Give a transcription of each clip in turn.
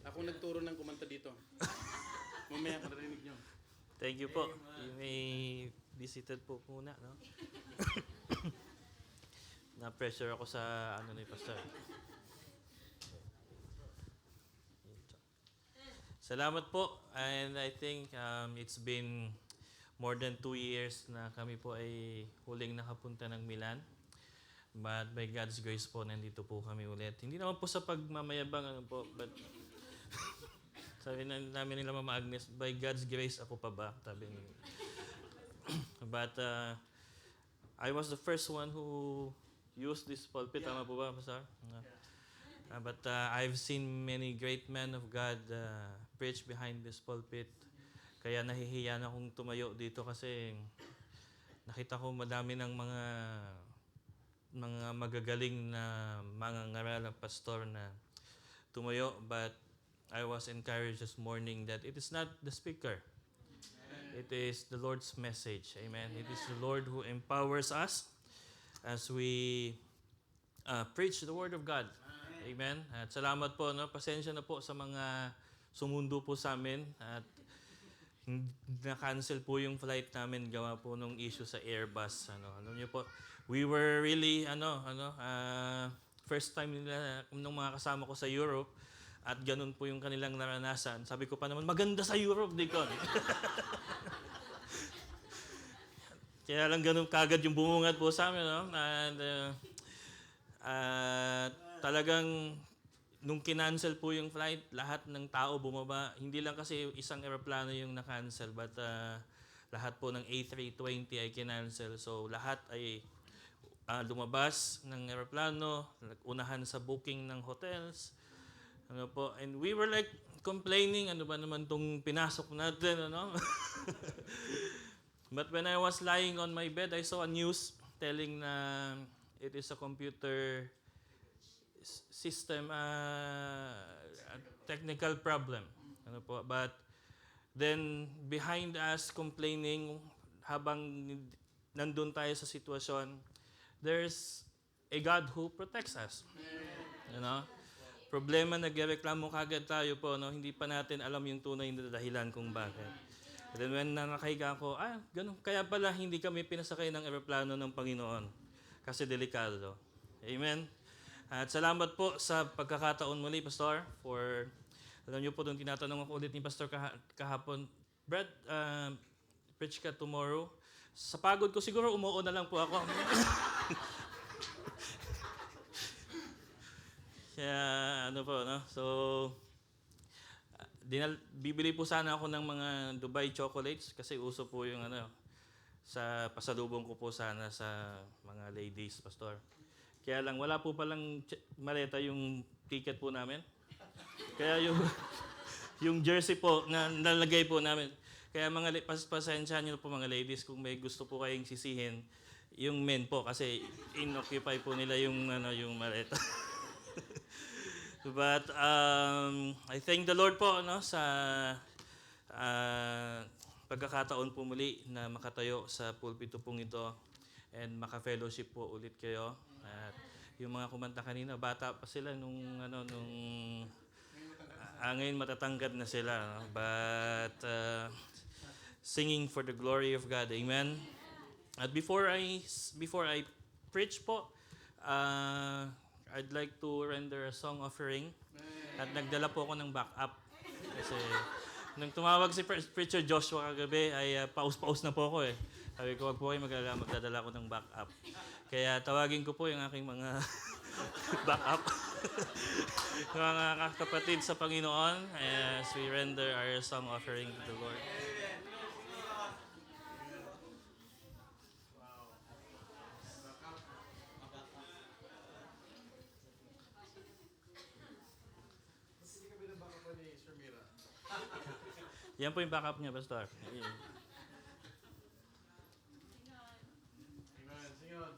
Ako nagturo ng kumanta dito. Mamaya marinig nyo. Thank you po. You may be seated po muna, no? Na-pressure ako sa ano ni Pastor. Salamat po. And I think it's been more than 2 years na kami po ay huling nakapunta ng Milan. But by God's grace po, nandito po kami ulit. Hindi naman po sa pagmamayabang, ano po, but sabi namin nila Mama Agnes, by God's grace, ako pa ba? Sabi nila. But I was the first one who used this pulpit. Tama po ba, Pastor? But I've seen many great men of God preach behind this pulpit. Kaya nahihiya na akong tumayo dito kasi nakita ko madami ng mga magagaling na mga ngaral ng pastor na tumayo. But I was encouraged this morning that it is not the speaker. It is the Lord's message. Amen. It is the Lord who empowers us as we preach the Word of God. Amen. At salamat po. No? Pasensya na po sa mga sumundo po sa amin. At na-cancel po yung flight namin gawa po nung issue sa Airbus. Alam niyo po, we were really, first time nila, nung mga kasama ko sa Europe, at ganun po yung kanilang naranasan. Sabi ko pa naman, maganda sa Europe, Deacon. Kaya lang ganun kagad yung bumungad po sa amin. No? And talagang nung kinancel po yung flight, lahat ng tao bumaba. Hindi lang kasi isang aeroplano yung na-cancel, but lahat po ng A320 ay kinancel. So lahat ay lumabas ng aeroplano, unahan sa booking ng hotels. Ano po, and we were like complaining, ano ba naman tong pinasok natin, ano? But when I was lying on my bed, I saw a news telling na it is a computer system, a technical problem. Ano po, but then behind us complaining, habang nandun tayo sa sitwasyon, there's a God who protects us. You know? Problema, nagreklamo kagad tayo po, no? Hindi pa natin alam yung tunay na dahilan kung bakit. And then when nakahiga ako, ganun. Kaya pala hindi kami pinasakay ng eroplano ng Panginoon. Kasi delikado. Amen? At salamat po sa pagkakataon muli, Pastor, for, alam niyo po, nung tinatanong ako ulit ni Pastor kahapon, Brad, preach ka tomorrow. Sa pagod ko, siguro umuo na lang po ako. Kaya ano po, no? So, bibili po sana ako ng mga Dubai chocolates kasi uso po yung sa pasalubong ko po sana sa mga ladies, Pastor. Kaya lang, wala po palang maleta yung ticket po namin. Kaya yung jersey po na nalagay po namin. Kaya mga pasensya niyo po mga ladies kung may gusto po kayong sisihin, yung men po kasi inoccupy po nila yung yung maleta. But I thank the Lord po sa pagkakataon po muli na makatayo sa pulpito pong ito and maka-fellowship po ulit kayo. At yung mga kumanta kanina, bata pa sila nung ngayon matatangkad na sila. No? But singing for the glory of God. Amen. At before I preach po, I'd like to render a song offering. At nagdala po ako ng backup. Kasi nung tumawag si Preacher Joshua kagabi, ay paus-paus na po ako eh. Sabi ko, wag po kayo magdadala ko ng backup. Kaya tawagin ko po yung aking mga backup. Mga kapatid sa Panginoon, as we render our song offering to the Lord. Yan po yung backup niya, Pastor. Amen. Sing on.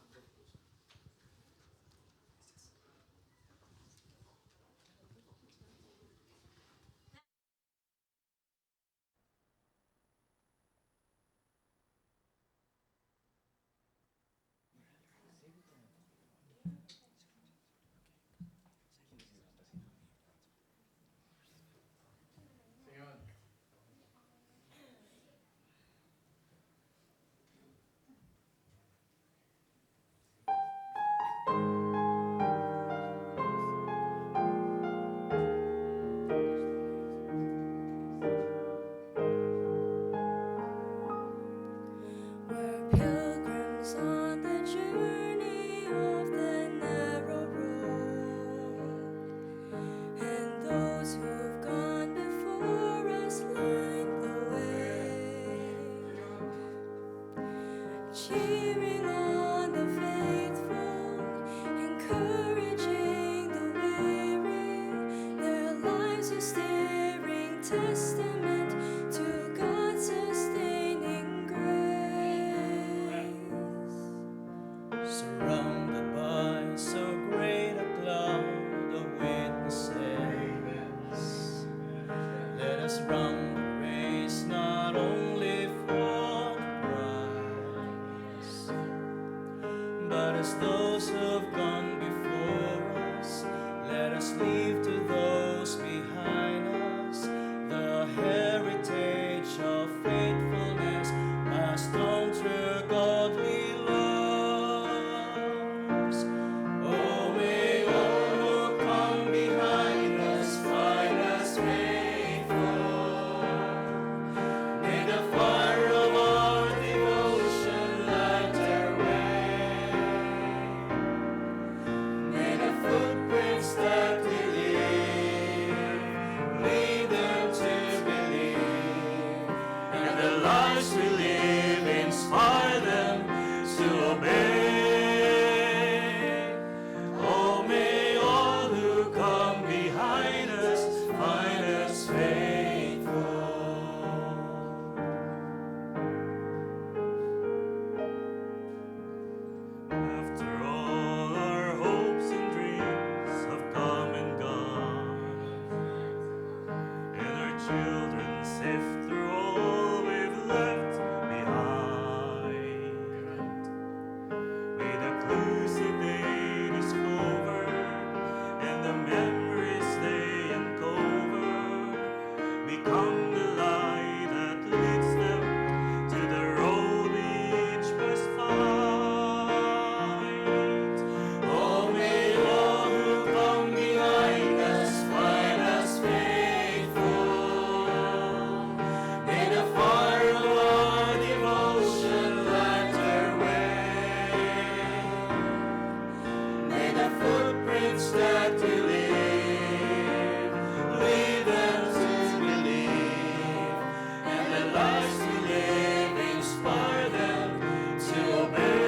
Let us leave to those behind us the heritage of faithfulness passed on through godly loves. Oh, may all who come behind us find us faithful. May the fire of our devotion light their way. May the footprints that we leave lead them to believe, and the lives we live inspire them to obey. Oh, may all who come behind us find us faithful. After all our hopes and dreams have come and gone, and our children sift through all we've left behind, may the clues that they discover and the memories they uncover become the light that leads them to the road each must find. Oh, may all who come behind us find us faithful. May the fire of our devotion light their way. May the footprints that we leave lead them to believe, and the lives we live inspire them to obey.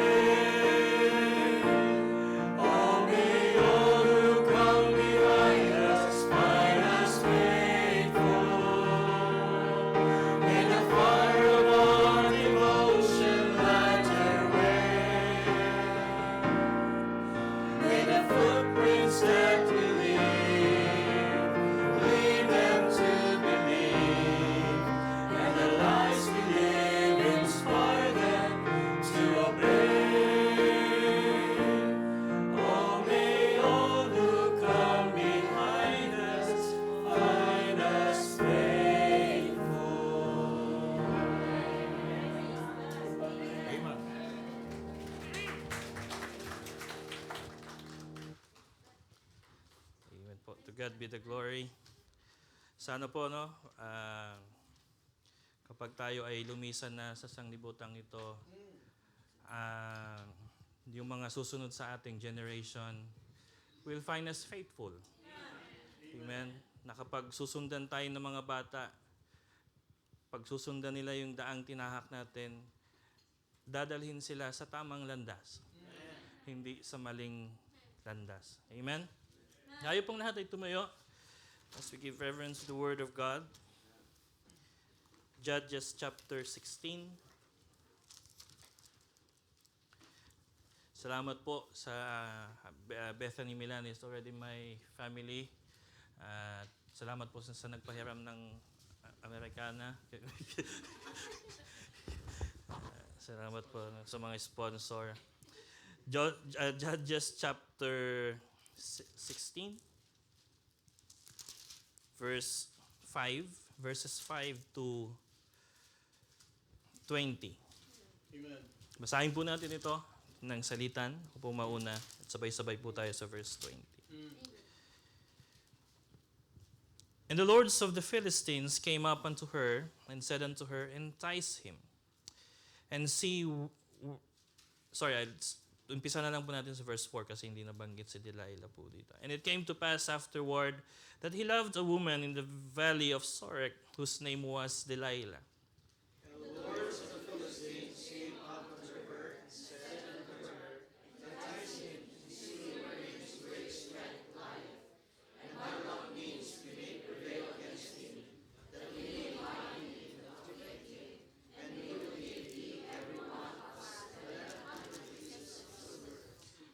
Oh, may all who come behind us find us faithful. May the fire of our devotion light their way. May the footprints that we leave lead them to believe, and the lives we live inspire them to obey. Oh, may all who come behind us find us faithful. Amen. Amen po. To God be the glory. Sana po, no, kapag tayo ay lumisan na sa sanglibutang ito, yung mga susunod sa ating generation will find us faithful. Amen. Na kapag susundan tayo ng mga bata, pag susundan nila yung daang tinahak natin, dadalhin sila sa tamang landas. Hindi sa maling landas. Amen? Tayo pong lahat ay tumayo as we give reverence to the Word of God. Judges chapter 16. Salamat po sa Bethany Milan is already my family. Salamat po sa nagpahiram ng Americana. Salamat po sa mga sponsor. Judges chapter 16 verses 5 to 20. Amen. Basahin po natin ito ng salitan. Ako po mauna at sabay-sabay po tayo sa verse 20. And the lords of the Philistines came up unto her and said unto her, entice him. And see, umpisa na lang po natin sa verse 4 kasi hindi nabanggit si Delilah po dito. And it came to pass afterward that he loved a woman in the valley of Sorek whose name was Delilah.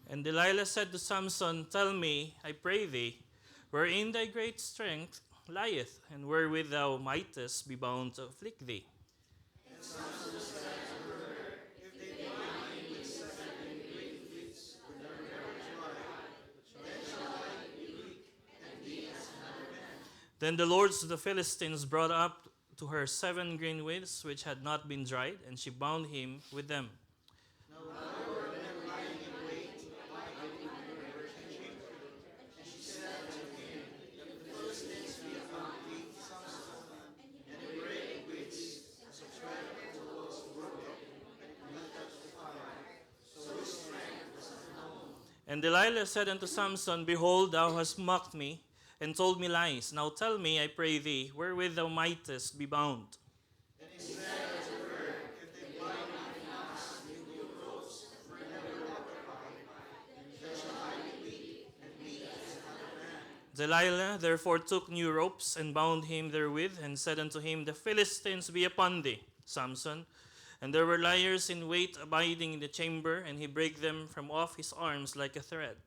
And Delilah said to Samson, tell me, I pray thee, wherein thy great strength lieth, and wherewith thou mightest be bound to afflict thee. Then the lords of the Philistines brought up to her 7 green wheats which had not been dried, and she bound him with them. And Delilah said unto Samson, Behold, thou hast mocked me, and told me lies. Now tell me, I pray thee, wherewith thou mightest be bound. Delilah therefore took new ropes, and bound him therewith, and said unto him, The Philistines be upon thee, Samson. And there were liers in wait abiding in the chamber, and he brake them from off his arms like a thread.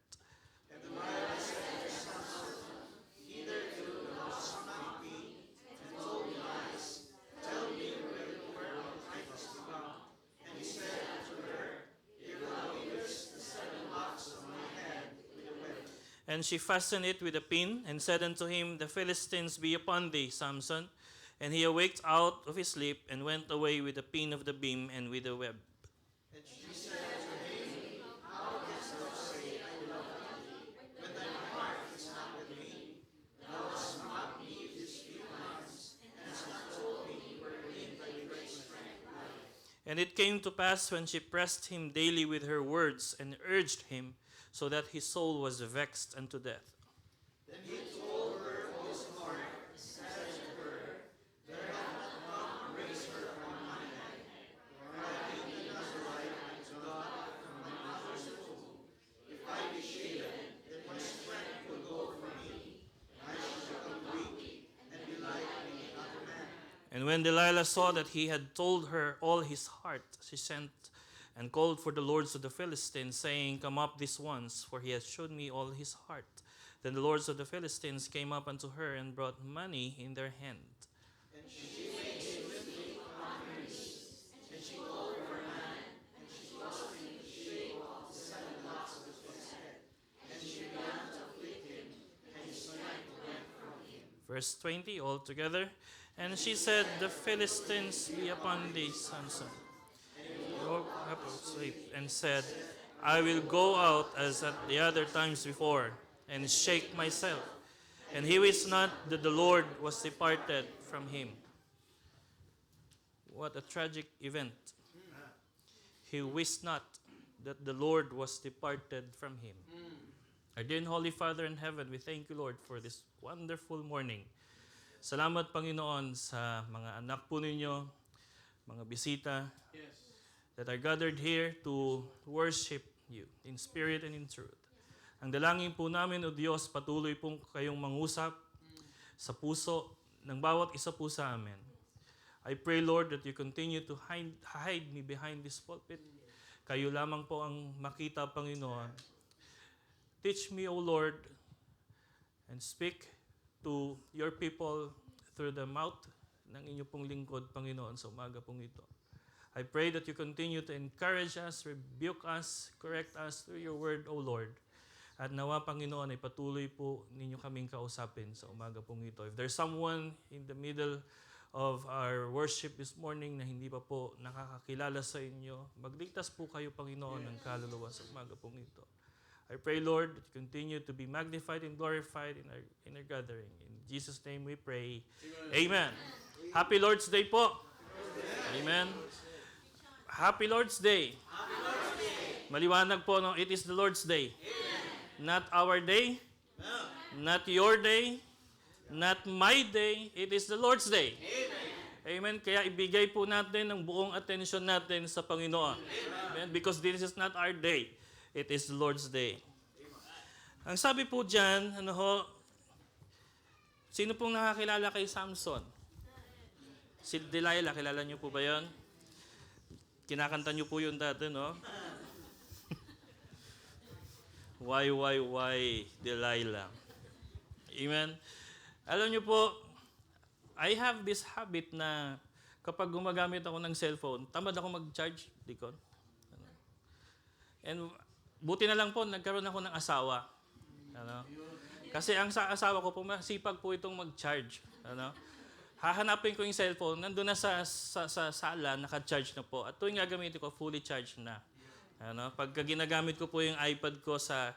And she fastened it with a pin, and said unto him, The Philistines be upon thee, Samson. And he awaked out of his sleep, and went away with the pin of the beam and with the web. And it came to pass, when she pressed him daily with her words, and urged him, so that his soul was vexed unto death. And when Delilah saw that he had told her all his heart, she sent and called for the lords of the Philistines, saying, Come up this once, for he has showed me all his heart. Then the lords of the Philistines came up unto her, and brought money in their hand. Verse 20, all together. And she said, The Philistines be upon thee, Samson. He woke up of sleep, and said, I will go out as at the other times before, and shake myself. And he wist not that the Lord was departed from him. What a tragic event. He wist not that the Lord was departed from him. Our dear and Holy Father in heaven, we thank you, Lord, for this wonderful morning. Salamat, Panginoon, sa mga anak po ninyo, mga bisita that are gathered here to worship you in spirit and in truth. Ang dalangin po namin, O Diyos, patuloy pong kayong mangusap sa puso ng bawat isa po sa amin. I pray, Lord, that you continue to hide me behind this pulpit. Kayo lamang po ang makita, Panginoon. Teach me, O Lord, and speak to your people through the mouth ng inyo pong lingkod, Panginoon, sa umaga pong ito. I pray that you continue to encourage us, rebuke us, correct us through your word, O Lord. At nawa, Panginoon, ay patuloy po ninyo kaming kausapin sa umaga pong ito. If there's someone in the middle of our worship this morning na hindi pa po nakakakilala sa inyo, magligtas po kayo, Panginoon, ng kaluluwa sa umaga pong ito. I pray, Lord, that you continue to be magnified and glorified in our gathering. In Jesus' name we pray. Amen. Happy Lord's Day po. Amen. Happy Lord's Day. Maliwanag po, no? It is the Lord's Day. Not our day. Not your day. Not my day. It is the Lord's Day. Amen. Kaya ibigay po natin ang buong atensyon natin sa Panginoon. Amen. Because this is not our day. It is the Lord's Day. Ang sabi po dyan, sino pong nakakilala kay Samson? Si Delilah, kilala niyo po ba yun? Kinakanta niyo po yun dati, no? Why, Delilah? Amen? Alam niyo po, I have this habit na kapag gumagamit ako ng cellphone, tamad ako mag-charge, Dikon. And buti na lang po, nagkaroon ako ng asawa. Kasi ang asawa ko po, masipag po itong mag-charge. Ano? Hahanapin ko yung cellphone, nandun na sa sala, naka-charge na po. At tuwing gagamitin ko, fully charged na. Ano? Pagka ginagamit ko po yung iPad ko sa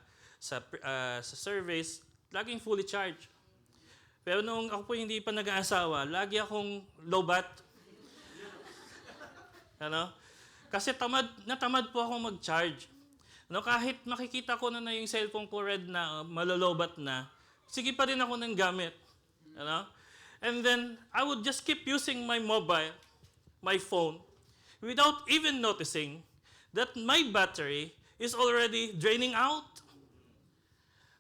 service, laging fully charged. Pero nung ako po hindi pa nag-aasawa, lagi akong low-bat. Ano? Kasi natamad po akong mag-charge. No, kahit makikita ko na yung cellphone ko red na, malolobat na, sige pa rin ako ng gamit. Ano? And then, I would just keep using my mobile, my phone, without even noticing that my battery is already draining out.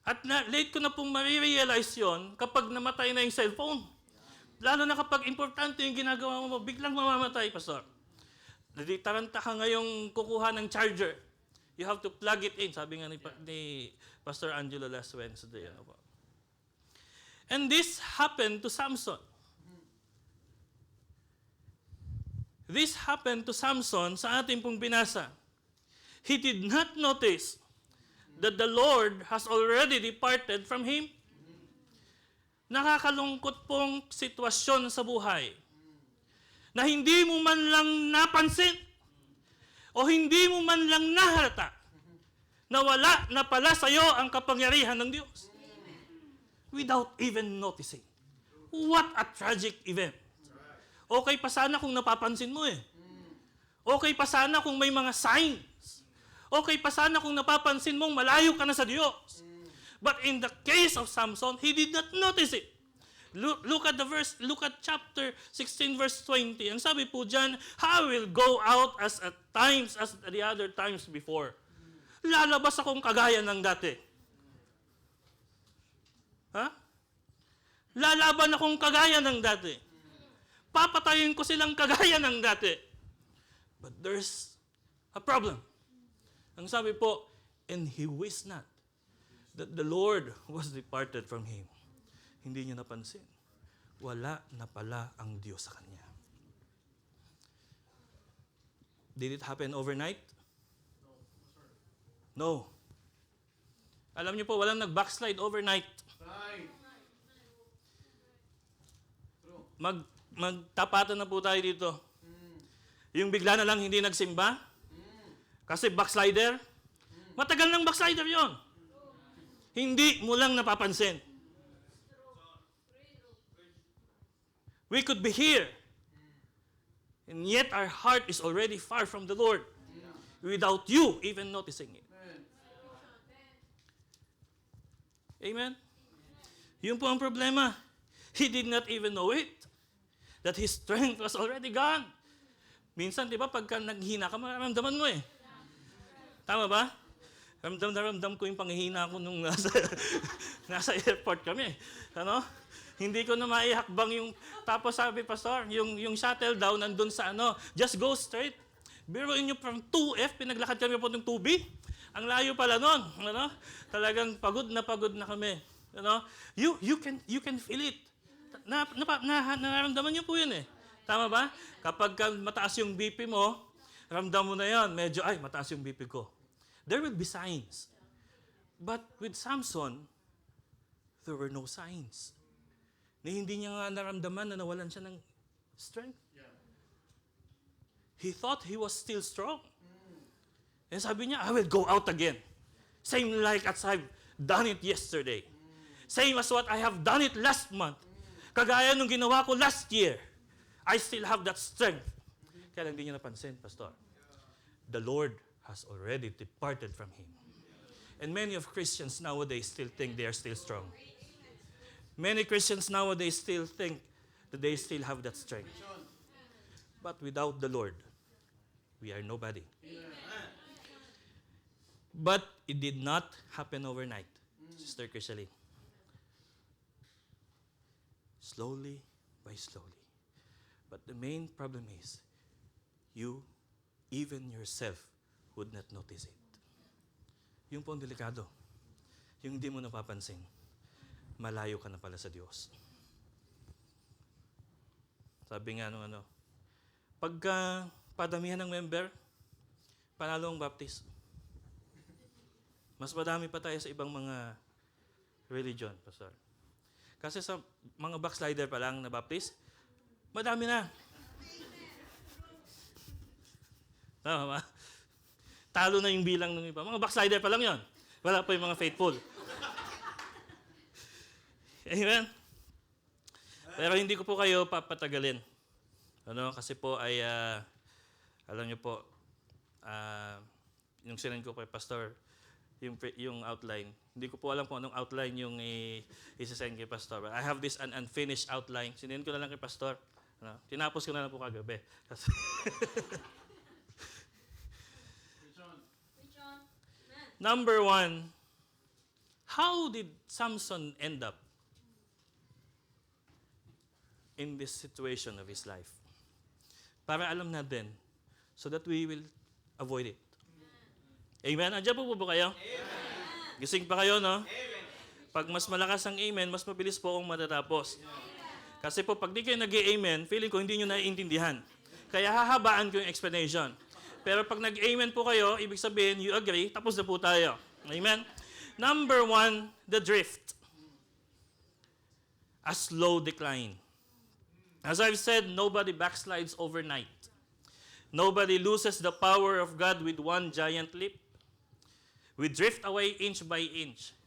At late ko na pong marirealize yon kapag namatay na yung cellphone. Lalo na kapag importante yung ginagawa mo, biglang mamamatay, Pastor. Taranta ka ngayong kukuha ng charger. You have to plug it in. Sabi nga ni Pastor Angelo last Wednesday. Ano po. And this happened to Samson. This happened to Samson sa ating pong binasa. He did not notice that the Lord has already departed from him. Nakakalungkot pong sitwasyon sa buhay na hindi mo man lang napansin o hindi mo man lang nahalata na wala na pala sa iyo ang kapangyarihan ng Diyos. Without even noticing. What a tragic event. Okay pa sana kung napapansin mo eh. Okay pa sana kung may mga signs. Okay pa sana kung napapansin mong malayo ka na sa Diyos. But in the case of Samson, he did not notice it. Look at chapter 16 verse 20. Ang sabi po diyan, I will go out as at times as the other times before. Lalabas akong kagaya ng dati. Ha? Lalaban akong kagaya ng dati. Papatayin ko silang kagaya ng dati. But there's a problem. Ang sabi po, and he wished not that the Lord was departed from him. Hindi niya napansin. Wala na pala ang Diyos sa kanya. Did it happen overnight? No. Alam niyo po, walang nag-backslide overnight. Magtapatan na po tayo dito. Yung bigla na lang hindi nagsimba, kasi backslider, matagal ng backslider yon. Hindi mo lang napapansin. We could be here, and yet our heart is already far from the Lord without you even noticing it. Amen? Yun po ang problema. He did not even know it, that his strength was already gone. Minsan, di ba, pagka naghina ka, maramdaman mo eh. Tama ba? Ramdam ko yung panghihina ko nung nasa airport kami. Ano? Hindi ko na maihakbang yung, tapos sabi, Pastor, yung shuttle down nandun sa just go straight. Biruin nyo from 2F, pinaglakad kami po ng 2B. Ang layo pala nun. Ano? Talagang pagod na kami. Ano? You can feel it. Nararamdaman nyo po yun eh. Tama ba? Kapag mataas yung BP mo, ramdam mo na yan, medyo, mataas yung BP ko. There will be signs. But with Samson, there were no signs. Na hindi niya nga naramdaman na nawalan siya ng strength. He thought he was still strong. And sabi niya, I will go out again. Same like as I've done it yesterday. Same as what I have done it last month. Kagaya nung ginawa ko last year. I still have that strength. Kaya lang hindi niya napansin, Pastor. The Lord has already departed from him. And many of Christians nowadays still think they are still strong. Many Christians nowadays still think that they still have that strength. But without the Lord, we are nobody. But it did not happen overnight, Sister Chrisaline. Slowly by slowly. But the main problem is, you, even yourself, would not notice it. Yung po ang delikado. Yung hindi mo napapansin. Malayo ka na pala sa Diyos. Sabi nga nung pagka padamihan ng member, panalo ang baptist. Mas madami pa tayo sa ibang mga religion, Pastor. Kasi sa mga backslider pa lang na baptist, madami na. Tama ba? Talo na yung bilang ng iba. Mga backslider pa lang yon. Wala pa yung mga faithful. Amen? Pero hindi ko po kayo papatagalin. Kasi po ay, alam niyo po, yung sinend ko kay Pastor, yung outline. Hindi ko po alam kung anong outline yung isasend kay Pastor. I have this unfinished outline. Sinend ko na lang kay Pastor. Tinapos ko na lang po kagabi. Kasi Number 1, how did Samson end up in this situation of his life? Para alam natin, so that we will avoid it. Amen? Andiyan po ba kayo? Amen. Gising pa kayo, no? Amen. Pag mas malakas ang amen, mas mabilis po akong matatapos. Kasi po, pag di kayo nag-amen, feeling ko hindi nyo naiintindihan. Kaya hahabaan ko yung explanation. Pero pag nag-amen po kayo, ibig sabihin, you agree, tapos na po tayo. Amen? Number 1, the drift. A slow decline. As I've said, nobody backslides overnight. Nobody loses the power of God with one giant leap. We drift away inch by inch.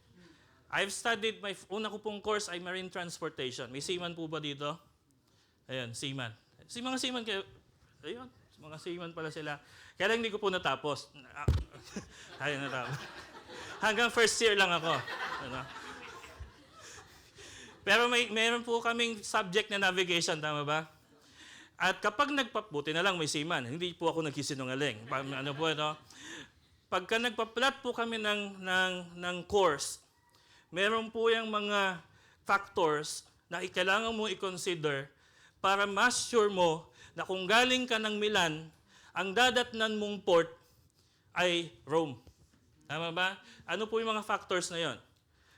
I've studied, una ko pong course ay marine transportation. May seaman po ba dito? Ayun, seaman. Mga seaman kayo. Ayun, mga seaman pala sila. Kaya lang hindi ko po natapos. Ayun, natapos. Hanggang first year lang ako. Pero mayroon po kaming subject na navigation, tama ba? At kapag buti na lang may seaman, hindi po ako nagsisinungaling. Pagka nagpa-plot po kami ng course, meron po yung mga factors na kailangan mo i-consider para mas sure mo na kung galing ka ng Milan, ang dadatnan mong port ay Rome. Tama ba? Ano po yung mga factors na yon?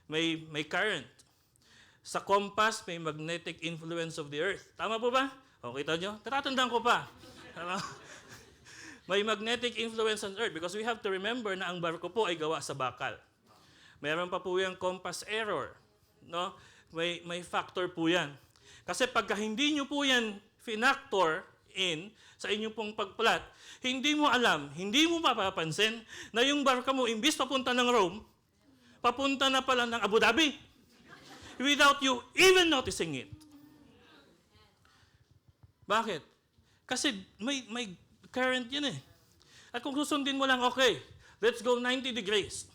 May current. Sa compass, may magnetic influence of the earth. Tama po ba? O, kita nyo? Tatatandaan ko pa. May magnetic influence on earth because we have to remember na ang barko po ay gawa sa bakal. Meron pa po yung compass error. No? May factor po yan. Kasi pagka hindi nyo po yan finactor in sa inyong pong pagplat, hindi mo alam, hindi mo mapapansin na yung barko mo, imbis papunta ng Rome, papunta na pala ng Abu Dhabi without you even noticing it. Bakit? Kasi may current yan eh. At kung susundin mo lang, okay, let's go 90 degrees.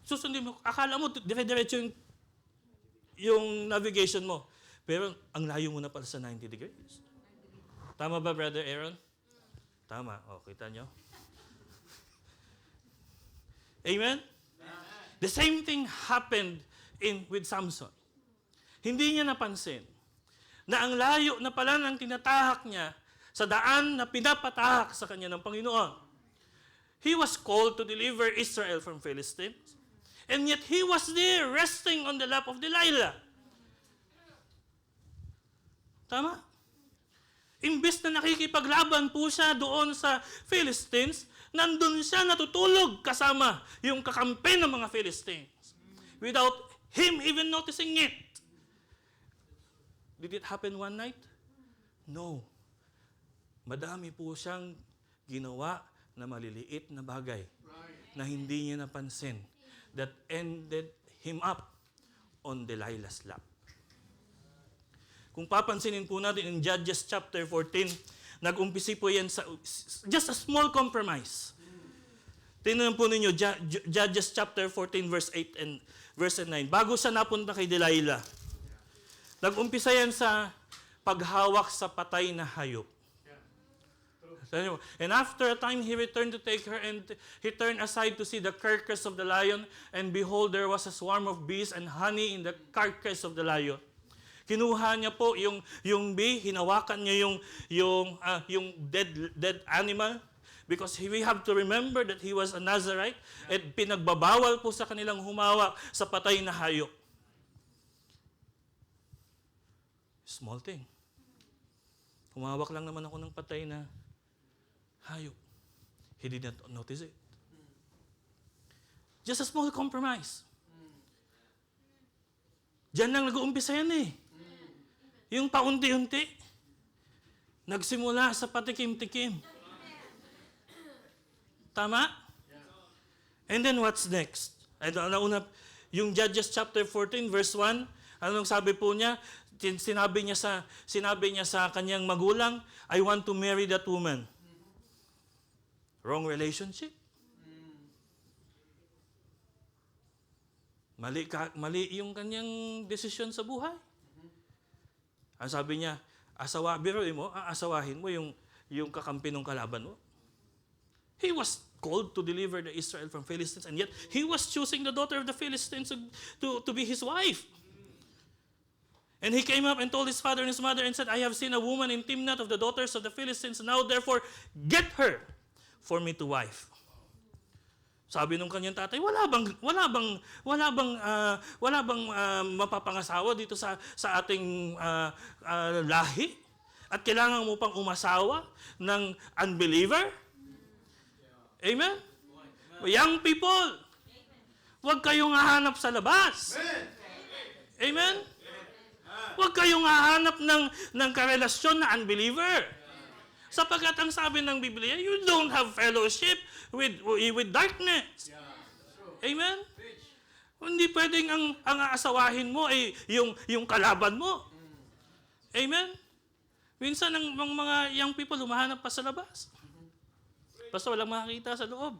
Susundin mo, akala mo dire-diretso yung navigation mo. Pero ang layo mo na pala sa 90 degrees. Tama ba, Brother Aaron? Tama. O, kita nyo? Amen? The same thing happened with Samson. Hindi niya napansin na ang layo na pala ng tinatahak niya sa daan na pinapatahak sa kanya ng Panginoon. He was called to deliver Israel from Philistines. And yet he was there resting on the lap of Delilah. Tama? Imbes na nakikipaglaban po siya doon sa Philistines, nandun siya natutulog kasama yung kakampi ng mga Philistines. Without him even noticing it. Did it happen one night? No. Madami po siyang ginawa na maliliit na bagay na hindi niya napansin that ended him up on Delilah's lap. Kung papansinin po natin in Judges chapter 14, nag-umpisi po yan sa just a small compromise. Tingnan po ninyo, Judges chapter 14 verse 8 and verse 9. Bago siya napunta kay Delilah, nag-umpisa yan sa paghawak sa patay na hayop. And after a time, he returned to take her, and he turned aside to see the carcass of the lion, and behold, there was a swarm of bees and honey in the carcass of the lion. Kinuha niya po yung bee, hinawakan niya yung dead animal, because we have to remember that he was a Nazarite, at pinagbabawal po sa kanilang humawak sa patay na hayop. Small thing. Humawak lang naman ako ng patay na hayop. He did not notice it. Just a small compromise. Diyan lang nag-uumpisa yan eh. Yung paunti-unti. Nagsimula sa patikim-tikim. Tama? And then what's next? Nauna, yung Judges chapter 14 verse 1, anong sabi po niya? Sinabi niya sa kanyang magulang, I want to marry that woman. Wrong relationship. Mali yung kanyang desisyon sa buhay. Ang sabi niya, aasawahin mo yung kakampi ng kalaban mo. He was called to deliver the Israel from Philistines, and yet he was choosing the daughter of the Philistines to be his wife. And he came up and told his father and his mother and said, I have seen a woman in Timnath of the daughters of the Philistines. Now therefore, get her for me to wife. Sabi nung kanyang tatay, wala bang mapapangasawa dito sa ating lahi? At kailangan mo pang umasawa ng unbeliever? Amen? Young people, huwag kayong hahanap sa labas. Amen? Huwag kayong hahanap ng karelasyon na unbeliever. Sapagkat ang sabi ng Biblia, you don't have fellowship with darkness. Amen? Hindi pwedeng ang aasawahin mo ay yung kalaban mo. Amen? Minsan ang mga young people humahanap pa sa labas. Basta walang makakita sa loob.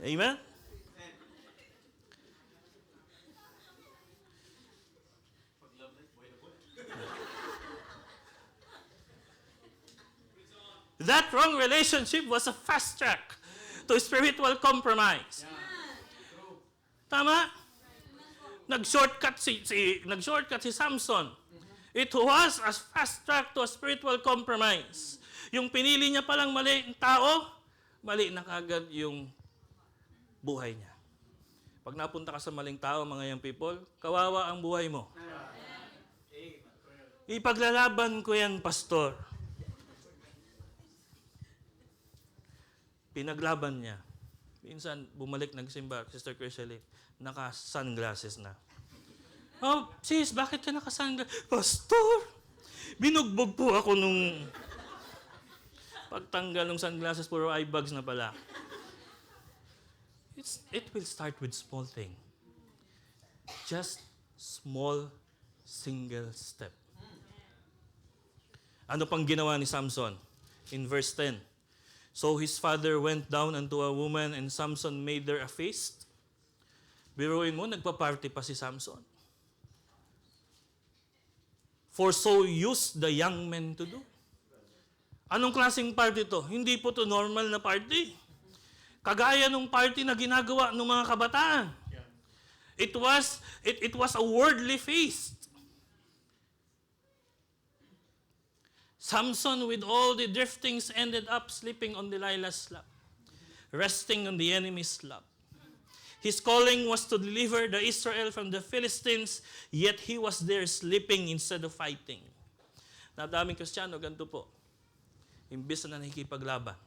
Amen? That wrong relationship was a fast track to spiritual compromise. Tama? Nag-shortcut si Samson. It was a fast track to a spiritual compromise. Yung pinili niya palang mali ang tao, mali na kagad yung buhay niya. Pag napunta ka sa maling tao, mga young people, kawawa ang buhay mo. Ipaglalaban ko yan, pastor. Pinaglaban niya. Minsan, bumalik nagsimba, Sister Chriselle, naka-sunglasses na. Oh, sis, bakit ka naka-sunglasses? Pastor, binugbog po ako nung pagtanggal ng sunglasses, puro eye bags na pala. It will start with small thing. Just small, single step. Ano pang ginawa ni Samson? In verse 10. So his father went down unto a woman and Samson made there a feast. Biruin mo, nagpa-party pa si Samson. For so used the young men to do. Anong klaseng party to? Hindi po to normal na party. Kagaya nung party na ginagawa ng mga kabataan. It was a worldly feast. Samson with all the driftings ended up sleeping on Delilah's lap, resting on the enemy's lap. His calling was to deliver the Israel from the Philistines, yet he was there sleeping instead of fighting. Nadaming Kristiyano, ganito po. Imbis na nakikipaglaban,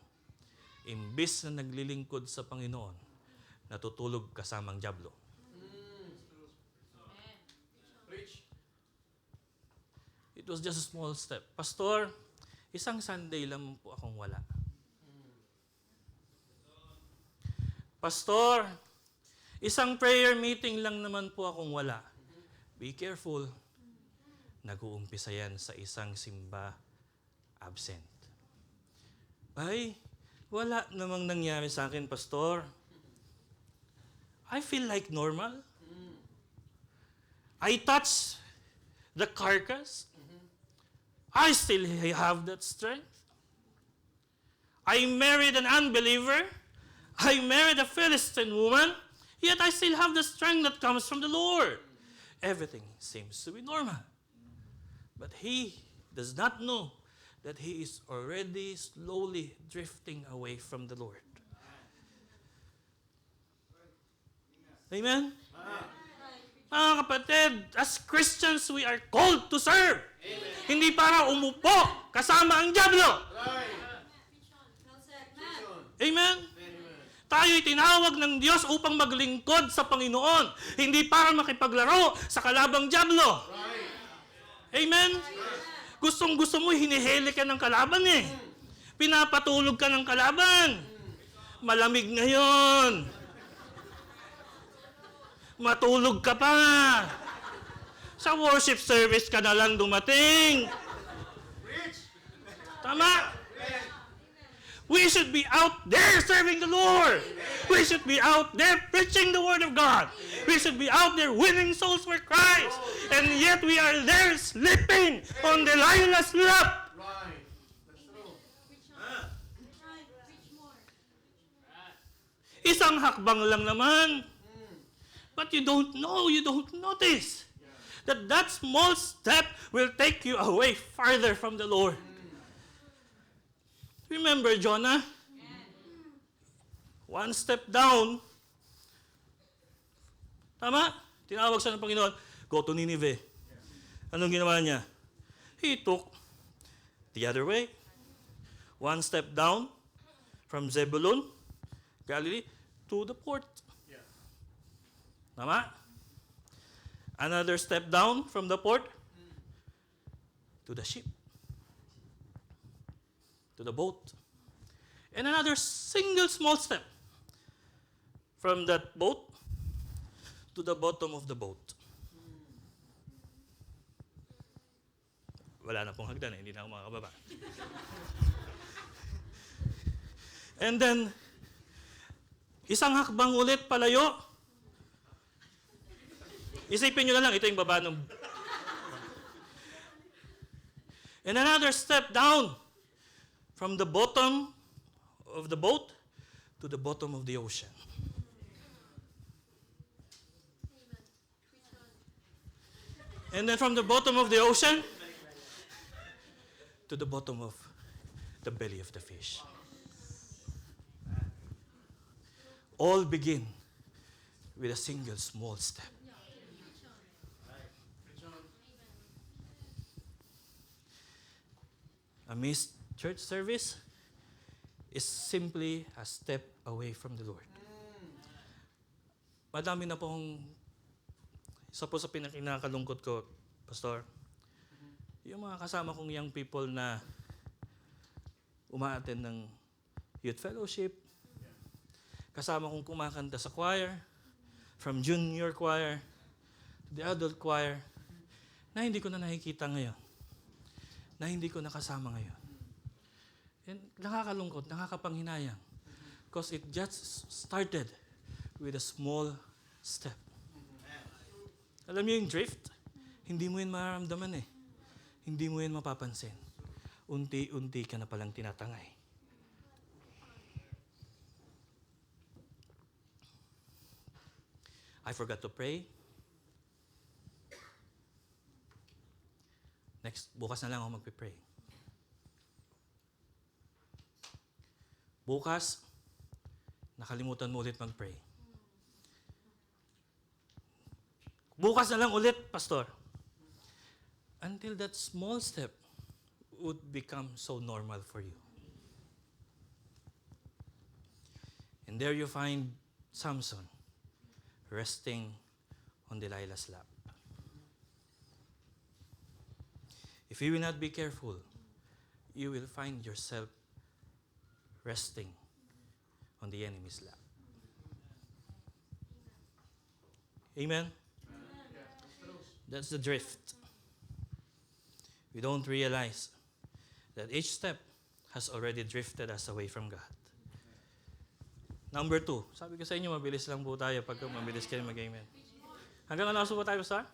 imbis na naglilingkod sa Panginoon, natutulog kasamang dyablo. It was just a small step. Pastor, isang Sunday lang po akong wala. Pastor, isang prayer meeting lang naman po akong wala. Be careful. Nag-uumpisa yan sa isang simba absent. Ay, wala namang nangyari sa akin, Pastor. I feel like normal. I touch the carcass. I still have that strength. I married an unbeliever. I married a Philistine woman. Yet I still have the strength that comes from the Lord. Everything seems to be normal. But he does not know that he is already slowly drifting away from the Lord. Amen? Mga kapatid, as Christians, we are called to serve. Amen. Hindi para umupo kasama ang dyablo. Amen? Tayo'y tinawag ng Diyos upang maglingkod sa Panginoon, hindi para makipaglaro sa kalabang dyablo. Amen? Gustong-gusto mo, hinihili ka ng kalaban eh. Pinapatulog ka ng kalaban. Malamig ngayon. Matulog ka pa. Sa worship service ka na lang dumating. Tama? We should be out there serving the Lord. We should be out there preaching the Word of God. We should be out there winning souls for Christ. And yet we are there sleeping on Delilah's lap. Isang hakbang lang naman. But you don't know, you don't notice that that small step will take you away farther from the Lord. Remember Jonah? One step down. Tama? Tinawag siya ng Panginoon, go to Nineveh. Anong ginawa niya? He took the other way. One step down from Zebulun, Galilee, to the port. Tama? Another step down from the port to the ship, to the boat. And another single small step from that boat to the bottom of the boat. Wala na pong hagdan, hindi na ako makakababa. And then, isang hakbang ulit palayo. Isipin nyo na lang, ito yung baba ng... And another step down from the bottom of the boat to the bottom of the ocean. And then from the bottom of the ocean to the bottom of the belly of the fish. All begin with a single small step. A missed church service is simply a step away from the Lord. Madami na pong, isa po sa pinakinakalungkot ko, Pastor, yung mga kasama kong young people na umaattend ng youth fellowship, kasama kong kumakanta sa choir, from junior choir to the adult choir, na hindi ko na nakikita ngayon, na hindi ko nakasama ngayon. And nakakalungkot, nakakapanghinayang, because it just started with a small step. Alam niyo yung drift? Hindi mo yun mararamdaman eh. Hindi mo yun mapapansin. Unti-unti ka na palang tinatangay. I forgot to pray. Bukas na lang ako magpipray. Bukas, nakalimutan mo ulit mag-pray. Bukas na lang ulit, Pastor. Until that small step would become so normal for you. And there you find Samson resting on Delilah's lap. If you will not be careful, you will find yourself resting on the enemy's lap. Amen? That's the drift. We don't realize that each step has already drifted us away from God. Number 2, sabi ko sa inyo, mabilis lang po tayo pagka mabilis kayo mag-amen. Hanggang ano po tayo, Pastor?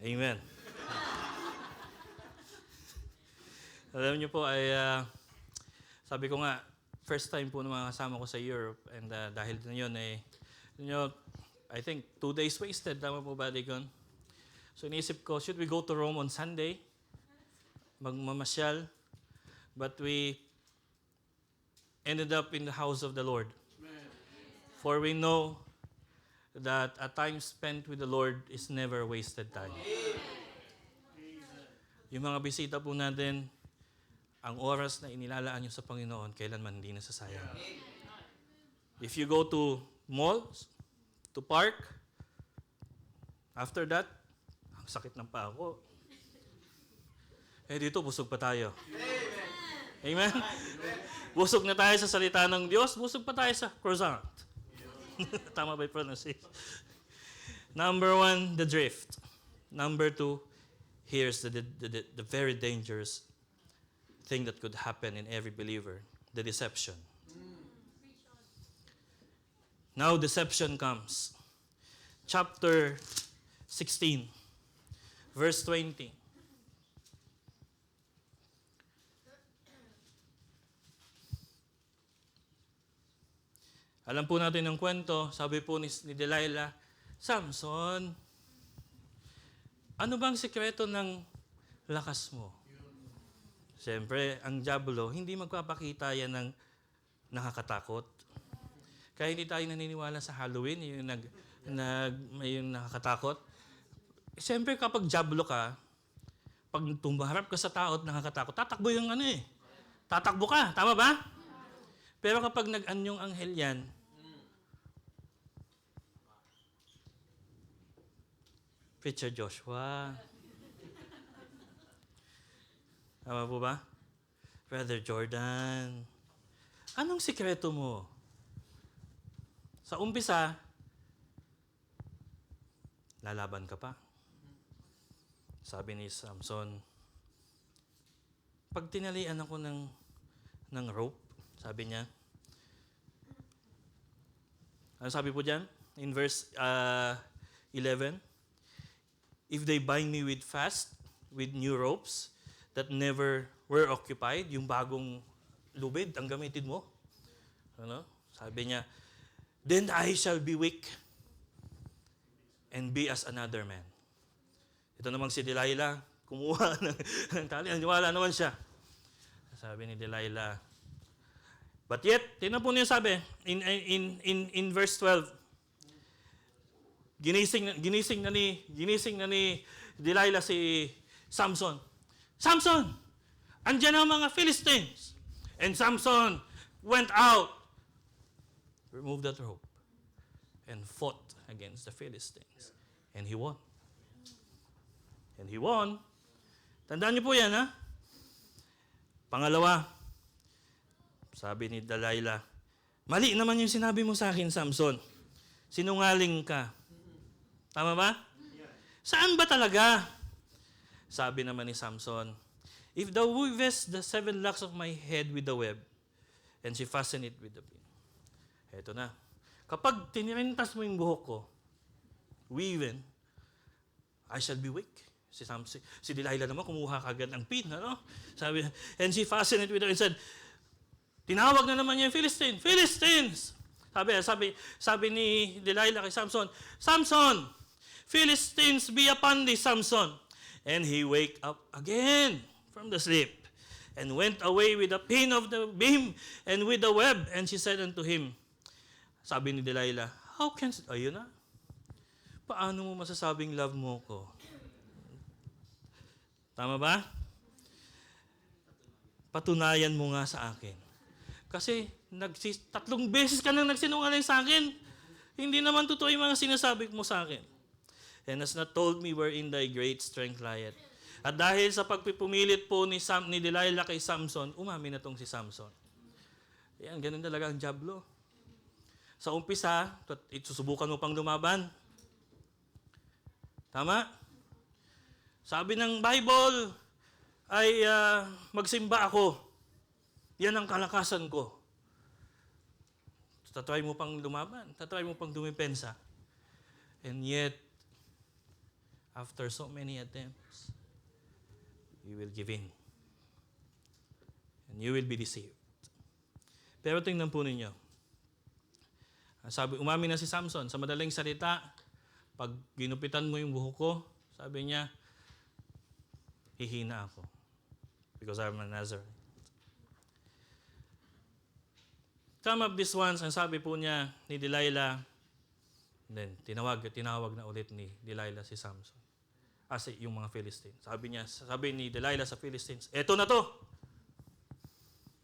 Amen. Alam niyo po, sabi ko nga, first time po na mga kasama ko sa Europe, and dahil na yun, I think 2 days wasted, tama po ba, Deacon? So iniisip ko, should we go to Rome on Sunday? Magmamasyal. But we ended up in the house of the Lord. For we know that a time spent with the Lord is never wasted time. Yung mga bisita po natin, ang oras na inilalaan nyo sa Panginoon, kailanman hindi nasasayang. If you go to malls, to park, after that, ang sakit ng paa ko. Dito, busog pa tayo. Amen? Busog na tayo sa salita ng Diyos, busog pa tayo sa croissant. Tama ba yung pronunciation? Number 1, the drift. Number 2, here's the very dangerous thing that could happen in every believer, the deception. Now deception comes. Chapter 16, verse 20. Alam po natin ang kwento, sabi po ni Delilah, Samson, ano bang sikreto ng lakas mo? Siyempre, ang diablo, hindi magpapakita yan ng nakakatakot. Kaya hindi tayo naniniwala sa Halloween, yung yung nakakatakot. Siyempre, kapag diablo ka, pag tumaharap ka sa tao at nakakatakot, tatakbo yung tatakbo ka, tama ba? Pero kapag nag-anyong anghel yan, Preacher Joshua, tama po ba? Brother Jordan, anong sikreto mo? Sa umpisa, lalaban ka pa. Sabi ni Samson, pag tinalian ako ng rope, sabi niya, ano sabi po dyan? In verse 11, if they bind me with new ropes that never were occupied, yung bagong lubid, ang gamitin mo. Sabi niya, then I shall be weak and be as another man. Ito namang si Delilah, kumuha ng tali. Naniwala naman siya. Sabi ni Delilah, but yet, tingnan po niya sabi, in verse 12, ginising na ni Delilah si Samson. Samson, andyan ang mga Philistines. And Samson went out, removed that rope, and fought against the Philistines. And he won. And he won. Tandaan niyo po yan, ha? Pangalawa, sabi ni Delilah, mali naman yung sinabi mo sa akin, Samson. Sinungaling ka. Tama ba? Saan ba talaga? Sabi naman ni Samson, if thou weavest the 7 locks of my head with the web, and she fastened it with the pin. Eto na. Kapag tinirintas mo yung buhok ko, weaving, I shall be weak. Si Delilah naman, kumuha kagad ng pin. Sabi, and she fastened it with the and said, tinawag na naman niya yung Philistines! Sabi ni Delilah kay Samson, Samson, Philistines be upon thee, Samson. And he wake up again from the sleep, and went away with the pin of the beam and with the web. And she said unto him, sabi ni Delilah, ayun na, paano mo masasabing love mo ko? Tama ba? Patunayan mo nga sa akin. Kasi 3 beses ka nang nagsinungaling sa akin. Hindi naman totoo yung mga sinasabi mo sa akin. And has not told me wherein thy great strength lieth. At dahil sa pagpipumilit po ni Delilah kay Samson, umamin na tong si Samson. Yan, ganun talaga ang diablo. Sa umpisa, susubukan mo pang lumaban. Tama? Sabi ng Bible ay magsimba ako. Yan ang kalakasan ko. Tatry mo pang lumaban. Tatry mo pang dumipensa. And yet, after so many attempts, you will give in. And you will be deceived. Pero tingnan po ninyo. Sabi, umamin na si Samson. Sa madaling salita, pag ginupitan mo yung buhok ko, sabi niya, hihina ako. Because I'm a Nazarene. Come up this once, ang sabi po niya ni Delilah, then tinawag na ulit ni Delilah si Samson. Yung mga Philistines. Sabi ni Delilah sa Philistines, eto na to.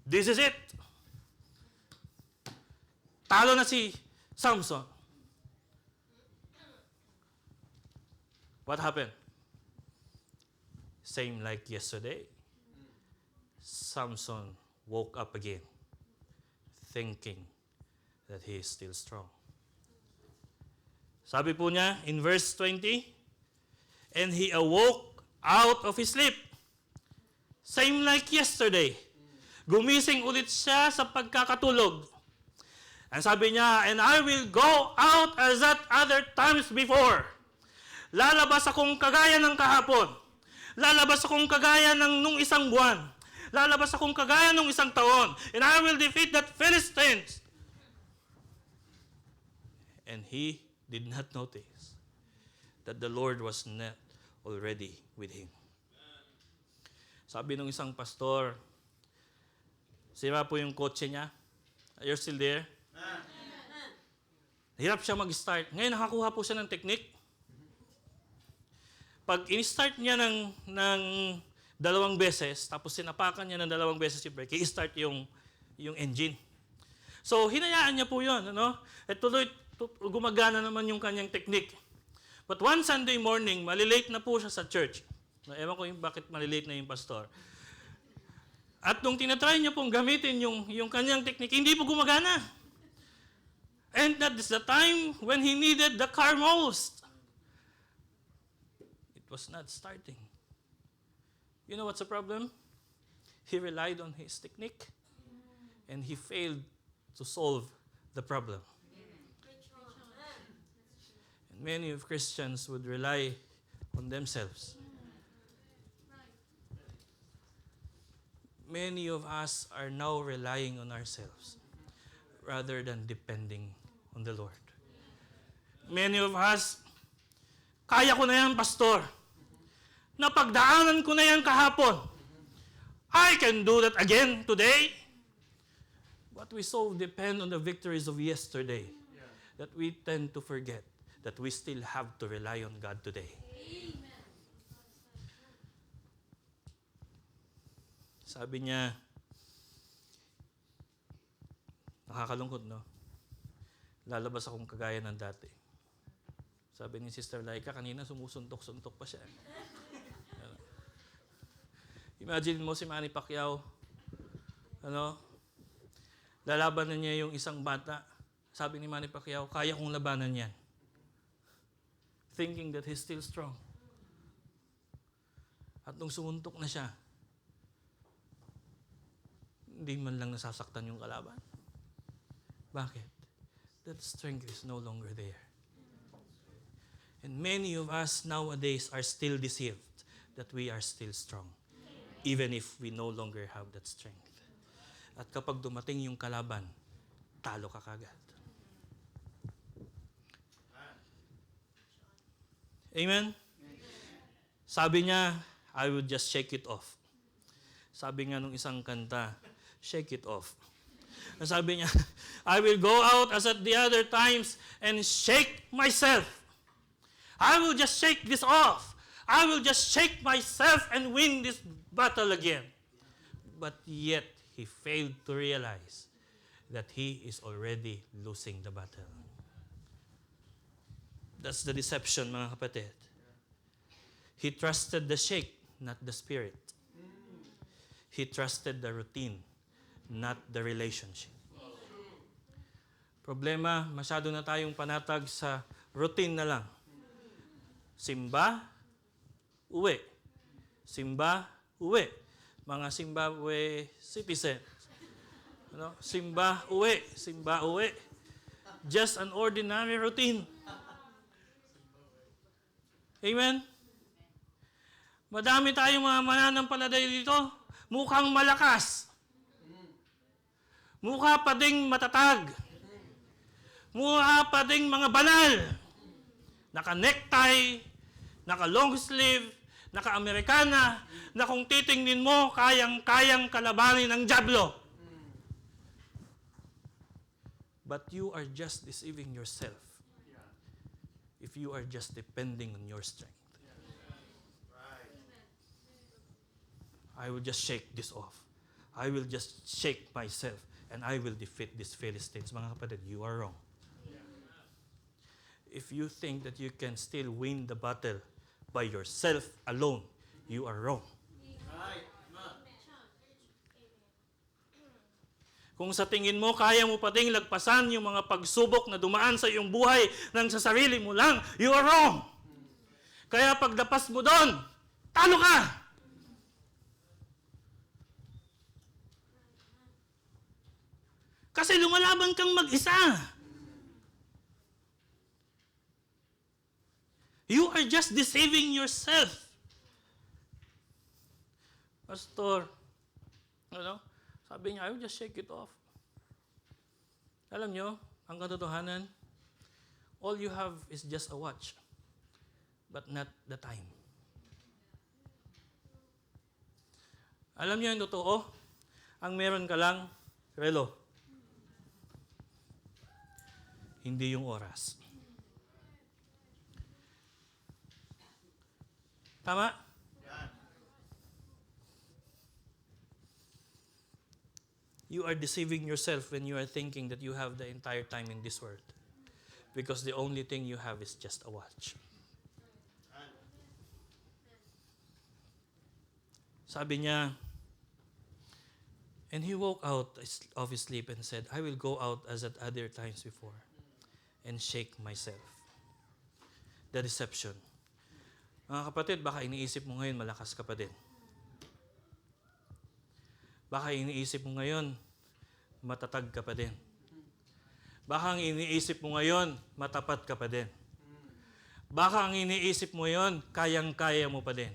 This is it. Talo na si Samson. What happened? Same like yesterday. Samson woke up again, thinking that he is still strong. Sabi po niya in verse 20, and he awoke out of his sleep. Same like yesterday. Gumising ulit siya sa pagkakatulog. And sabi niya, and I will go out as at other times before. Lalabas akong kagaya ng kahapon. Lalabas akong kagaya ng nung isang buwan. Lalabas akong kagaya nung isang taon. And I will defeat that Philistines. And he did not notice that the Lord was not already with him. Sabi nung isang pastor, sira po yung kotse niya. You're still there? Hirap siya mag-start. Ngayon nakakuha po siya ng technique. Pag in-start niya ng 2 beses, tapos sinapakan niya ng 2 beses yung brake, i-start yung engine. So, hinayaan niya po yun. Ano? At tuloy, gumagana naman yung kanyang technique. But one Sunday morning, malilate na po siya sa church. Ewan ko bakit malilate na yung pastor. At nung tinatry niya pong gamitin yung kanyang technique, hindi po gumagana. And that is the time when he needed the car most. It was not starting. You know what's the problem? He relied on his technique and he failed to solve the problem. And many of Christians would rely on themselves. Many of us are now relying on ourselves rather than depending on the Lord. Many of us, kaya ko na yan, pastor. Napagdaanan ko na yan kahapon. I can do that again today. But we so depend on the victories of yesterday that we tend to forget that we still have to rely on God today. Sabi niya, nakakalungkot, no? Lalabas akong kagaya ng dati. Sabi ni Sister Laika, kanina sumusuntok-suntok pa siya. Imagine mo si Manny Pacquiao, lalabanan niya yung isang bata. Sabi ni Manny Pacquiao, kaya kong labanan yan. Thinking that he's still strong. At nung sumuntok na siya, hindi man lang nasasaktan yung kalaban. Bakit? That strength is no longer there. And many of us nowadays are still deceived that we are still strong, even if we no longer have that strength. At kapag dumating yung kalaban, talo ka kagad. Amen? Sabi niya, I would just shake it off. Sabi nga nung isang kanta, shake it off. Sabi niya, I will go out as at the other times and shake myself. I will just shake this off. I will just shake myself and win this battle again. But yet, he failed to realize that he is already losing the battle. That's the deception, mga kapatid. He trusted the shake, not the spirit. He trusted the routine, not the relationship. Problema, masyado na tayong panatag sa routine na lang. Simba, uwi. Simba, uwi. Mga Zimbabwe citizens. Simba, uwi. Simba, uwi. Just an ordinary routine. Amen? Madami tayong mga mananampalataya dito. Mukhang malakas. Mukha pa ding matatag. Mukha pa ding mga banal. Naka-necktie, naka-long sleeve, naka-Amerikana, na kung titingnin mo, kayang-kayang kalabanin ng dyablo. But you are just deceiving yourself if you are just depending on your strength. I will just shake this off. I will just shake myself and I will defeat these Philistines. Mga kapatid, you are wrong. If you think that you can still win the battle by yourself alone, you are wrong. Kung sa tingin mo, kaya mo pating lagpasan yung mga pagsubok na dumaan sa iyong buhay nang sa sarili mo lang, you are wrong. Kaya pagdapas mo doon, talo ka! Kasi lumalaban kang mag-isa. You are just deceiving yourself. Pastor, sabi niya, I will just shake it off. Alam niyo, ang katotohanan, all you have is just a watch, but not the time. Alam niyo yung totoo, ang meron ka lang, relo. Hindi yung oras. Tama? You are deceiving yourself when you are thinking that you have the entire time in this world. Because the only thing you have is just a watch. Sabi niya, and he woke out of his sleep and said, I will go out as at other times before and shake myself. The deception. Mga kapatid, baka iniisip mo ngayon, malakas ka pa din. Baka iniisip mo ngayon, matatag ka pa din. Baka ang iniisip mo ngayon, matapat ka pa din. Baka ang iniisip mo ngayon, kayang-kaya mo pa din.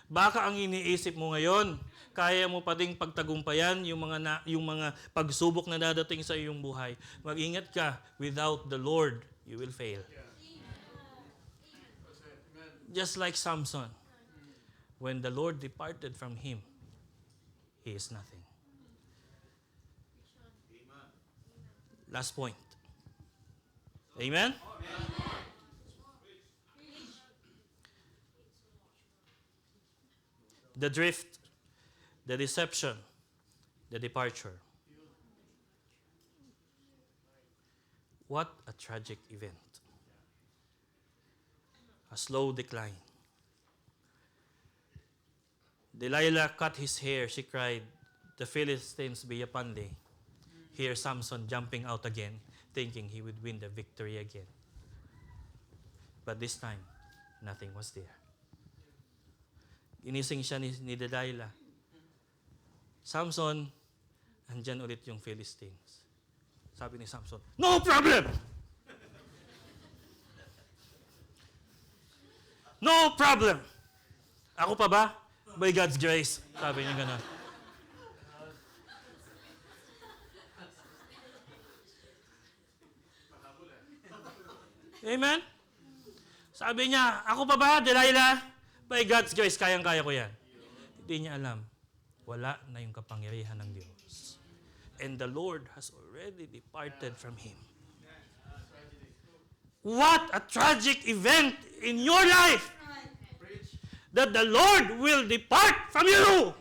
Baka ang iniisip mo ngayon, kaya mo pa ding pagtagumpayan yung mga pagsubok na dadating sa iyong buhay. Mag-ingat ka, without the Lord, you will fail. Just like Samson, when the Lord departed from him, he is nothing. Last point. Amen? The drift, the deception, the departure. What a tragic event. A slow decline. Delilah cut his hair. She cried, the Philistines be upon thee. Here Samson jumping out again, thinking he would win the victory again. But this time, nothing was there. Ginising siya ni Delilah. Samson, andyan ulit yung Philistines. Sabi ni Samson, no problem! No problem! Ako pa ba? By God's grace. Sabi niya gano'n. Amen? Sabi niya, ako pa ba, Delilah? By God's grace, kayang-kaya ko yan. Hindi niya alam. Wala na yung kapangyarihan ng Diyos. And the Lord has already departed from him. What a tragic event in your life! That the Lord will depart from you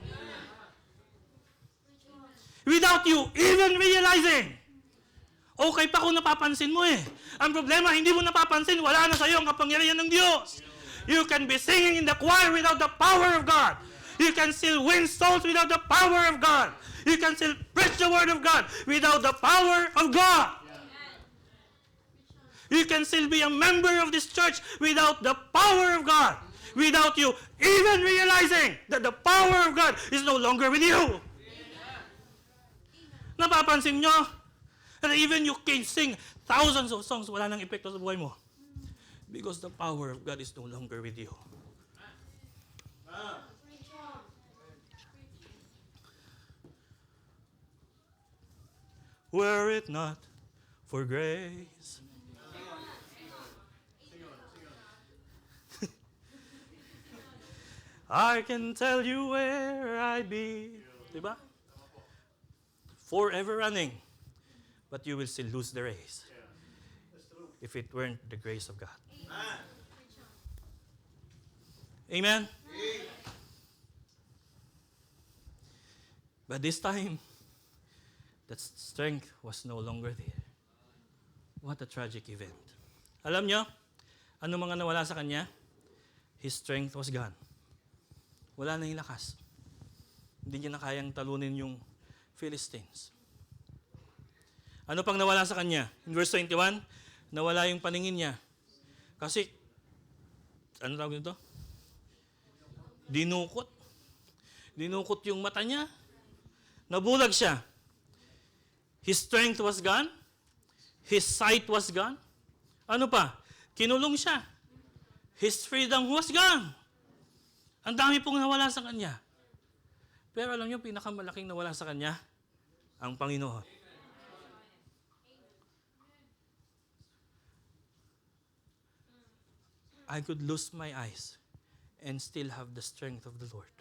without you even realizing. Okay pa kung napapansin mo eh. Ang problema, hindi mo napapansin, wala na sa iyo ang kapangyarihan ng Diyos. You can be singing in the choir without the power of God. You can still win souls without the power of God. You can still preach the word of God without the power of God. You can still be a member of this church without the power of God. Without you even realizing that the power of God is no longer with you. Napapansin nyo? That even you can sing thousands of songs, wala nang epekto sa buhay mo. Because the power of God is no longer with you. Were it not for grace. I can tell you where I'd be. Diba? Forever running. But you will still lose the race. If it weren't the grace of God. Amen? But this time, that strength was no longer there. What a tragic event. Alam nyo, ano mga nawala sa kanya? His strength was gone. Wala na yung lakas. Hindi niya na kayang talunin yung Philistines. Ano pang nawala sa kanya? In verse 21, nawala yung paningin niya. Kasi, ano tawag nito? Dinukot. Dinukot yung mata niya. Nabulag siya. His strength was gone. His sight was gone. Ano pa? Kinulong siya. His freedom was gone. Ang dami pong nawala sa kanya. Pero alam niyo, pinakamalaking nawala sa kanya, ang Panginoon. I could lose my eyes and still have the strength of the Lord.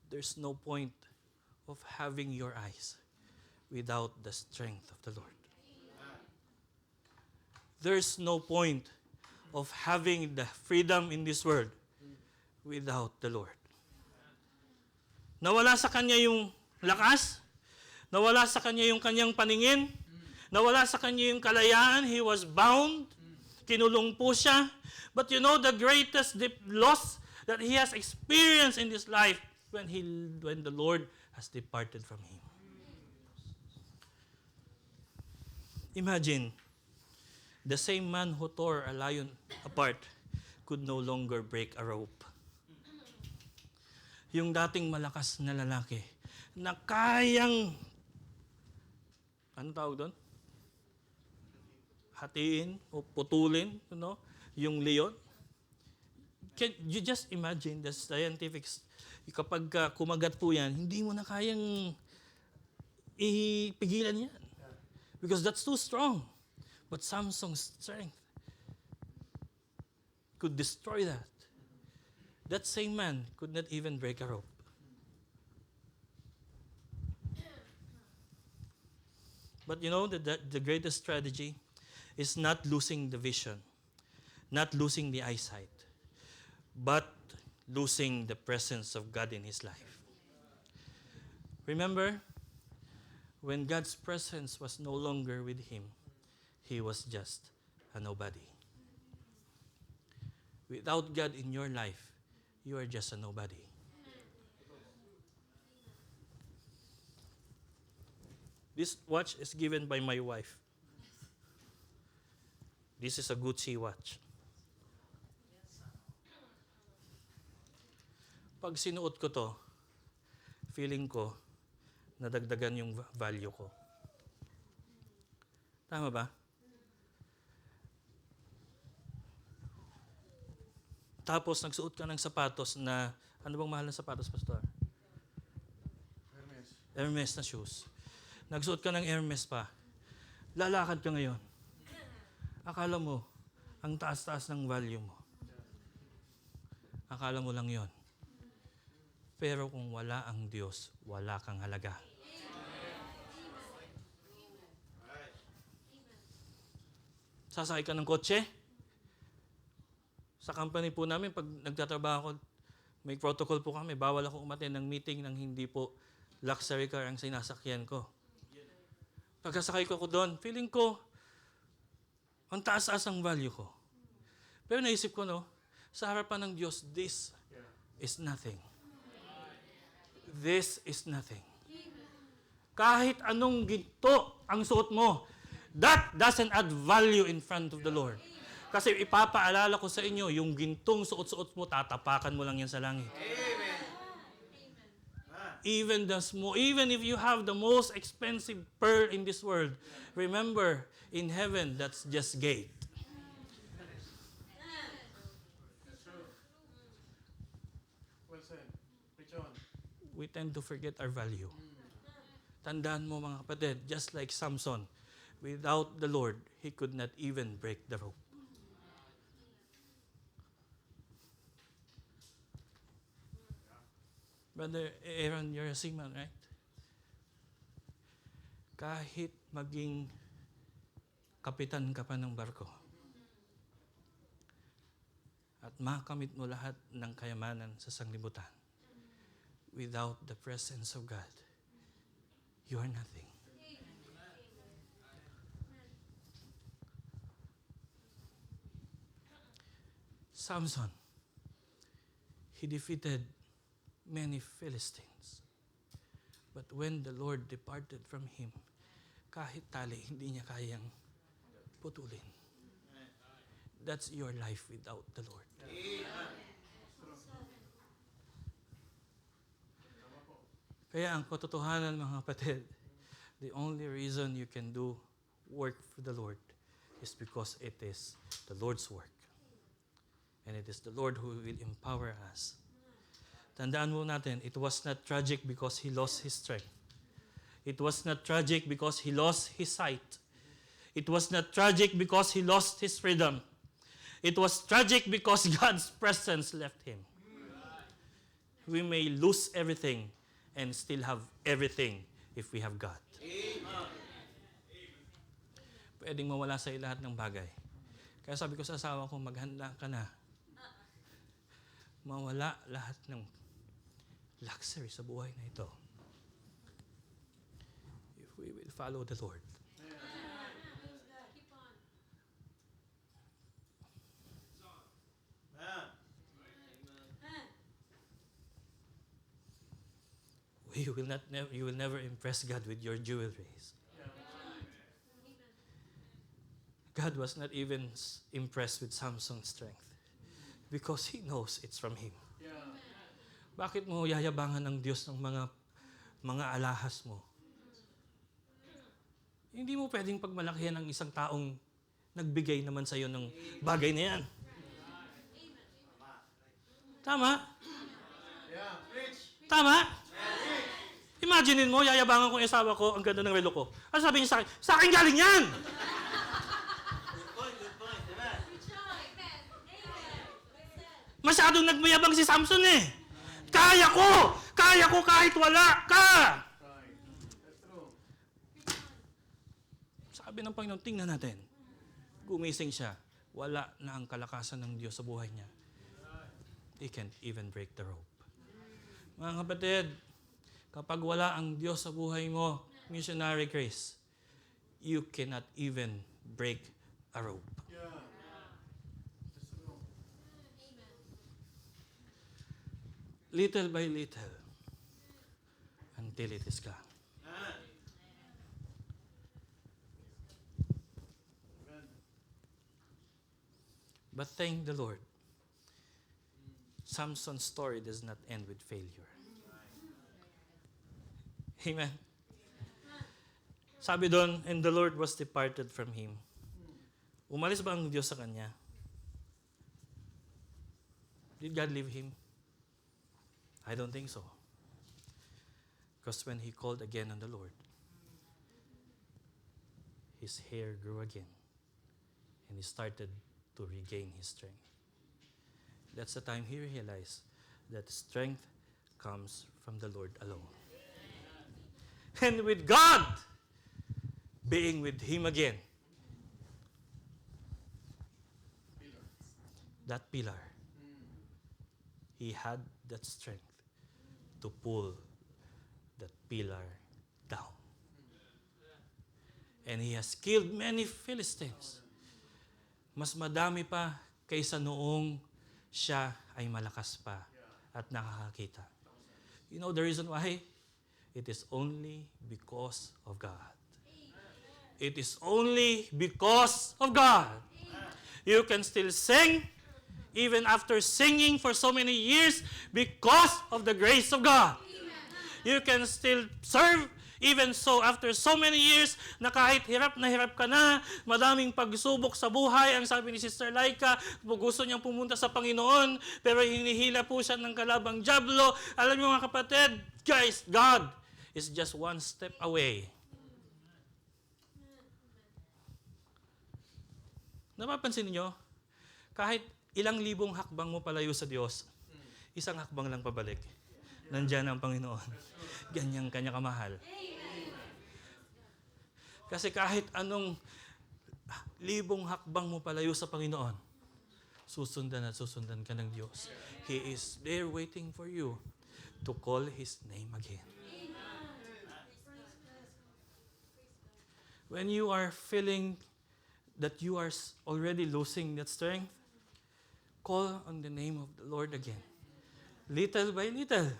There's no point of having your eyes without the strength of the Lord. There's no point of having the freedom in this world without the Lord. Nawala sa kanya yung lakas, nawala sa kanya yung kanyang paningin, nawala sa kanya yung kalayaan, he was bound, kinulong po siya. But you know the greatest loss that he has experienced in this life when the Lord has departed from him. Imagine, the same man who tore a lion apart could no longer break a rope. Yung dating malakas na lalaki na kayang, ano tawag doon? Hatiin o putulin, yung leon. Can you just imagine the scientifics, kapag kumagat po yan, hindi mo na kayang ipigilan yan. Because that's too strong. But Samson's strength could destroy that. That same man could not even break a rope. But you know, the greatest strategy is not losing the vision, not losing the eyesight, but losing the presence of God in his life. Remember, when God's presence was no longer with him, he was just a nobody. Without God in your life, you are just a nobody. This watch is given by my wife. This is a Gucci watch. Pag sinuot ko to, feeling ko, nadagdagan yung value ko. Tama ba? Tapos, nagsuot ka ng sapatos na, ano bang mahal na sapatos, Pastor? Hermes. Hermes na shoes. Nagsuot ka ng Hermes pa. Lalakad ka ngayon. Akala mo, ang taas-taas ng value mo. Akala mo lang yon. Pero kung wala ang Diyos, wala kang halaga. Sasakay ka ng kotse. Sa company po namin, pag nagtatrabaho ako, may protocol po kami. Bawal ako umattend ng meeting nang hindi po luxury car ang sinasakyan ko. Pagkasakay ko doon, feeling ko, ang taas-taas ang value ko. Pero naisip ko, sa harapan ng Diyos, this is nothing. This is nothing. Kahit anong ginto ang suot mo, that doesn't add value in front of the Lord. Kasi ipapaalala ko sa inyo, yung gintong suot-suot mo, tatapakan mo lang yan sa langit. Even if you have the most expensive pearl in this world, remember, in heaven, that's just gate. Well said. Preach on. We tend to forget our value. Tandaan mo mga kapatid, just like Samson, without the Lord, he could not even break the rope. Brother Aaron, you're a seaman, right? Kahit maging kapitan ka pa ng barko at makamit mo lahat ng kayamanan sa sanglibutan, without the presence of God, you are nothing. Samson, he defeated many Philistines. But when the Lord departed from him, kahit tali, hindi niya kayang putulin. That's your life without the Lord. Kaya ang katotohanan, mga kapatid, the only reason you can do work for the Lord is because it is the Lord's work. And it is the Lord who will empower us. Tandaan mo natin, it was not tragic because he lost his strength. It was not tragic because he lost his sight. It was not tragic because he lost his freedom. It was tragic because God's presence left him. We may lose everything and still have everything if we have God. Pwedeng mawala sa lahat ng bagay. Kaya sabi ko sa asawa ko, maghanda ka na. Mawala lahat ng luxury sa buhay na ito. If we will follow the Lord. You will never impress God with your jewelries. God was not even impressed with Samson's strength because He knows it's from Him. Bakit mo yayabangan ng Diyos ng mga alahas mo? Hindi mo pwedeng pagmalakihan ng isang taong nagbigay naman sa iyo ng bagay na yan. Tama? Tama? Imaginin mo, yayabangan ko yung asawa ko, ang ganda ng relo ko. Ano sabi niya sa akin galing yan! Masyadong nagmayabang si Samson eh. Kaya ko kahit wala ka. Sabi ng Panginoon, tingnan natin. Gumising siya. Wala na ang kalakasan ng Diyos sa buhay niya. He can't even break the rope. Mga kapatid, kapag wala ang Diyos sa buhay mo, missionary Chris, you cannot even break a rope. Little by little, until it is gone. But thank the Lord, Samson's story does not end with failure. Amen. Sabi doon, and the Lord was departed from him. Umalis ba ang Diyos sa kanya? Did God leave him? I don't think so. Because when he called again on the Lord, his hair grew again. And he started to regain his strength. That's the time he realized that strength comes from the Lord alone. And with God being with him again, that pillar, he had that strength to pull that pillar down. And he has killed many Philistines. Mas madami pa kaysa noong siya ay malakas pa at nakakakita. You know the reason why? It is only because of God. It is only because of God. You can still sing even after singing for so many years because of the grace of God. You can still serve even so after so many years na kahit hirap na hirap ka na, madaming pagsubok sa buhay. Ang sabi ni Sister Laika, gusto niyang pumunta sa Panginoon, pero hinihila po siya ng kalabang dyablo. Alam niyo mga kapatid, guys, God is just one step away. Napapansin niyo, kahit ilang libong hakbang mo palayo sa Diyos, isang hakbang lang pabalik. Nandiyan ang Panginoon. Ganyang kanya kamahal. Kasi kahit anong libong hakbang mo palayo sa Panginoon, susundan at susundan ka ng Diyos. He is there waiting for you to call His name again. When you are feeling that you are already losing that strength, call on the name of the Lord again. Little by little.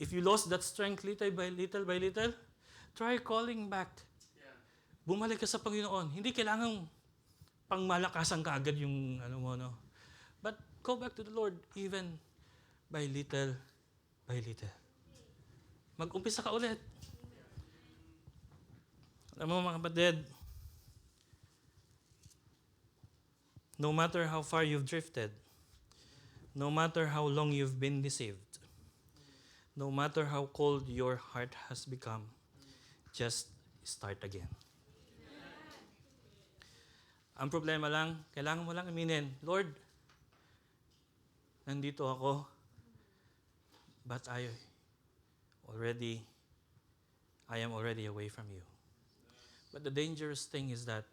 If you lost that strength little by little, try calling back. Bumalik ka sa Panginoon. Hindi kailangan pangmalakasan ka agad yung mo, no? But go back to the Lord even by little by little. Mag-umpisa ka ulit. Alam mo mga kapatid, no matter how far you've drifted, no matter how long you've been deceived, no matter how cold your heart has become, just start again. Ang problema lang, kailangan mo lang aminin, Lord, nandito ako, but I am already away from you. But the dangerous thing is that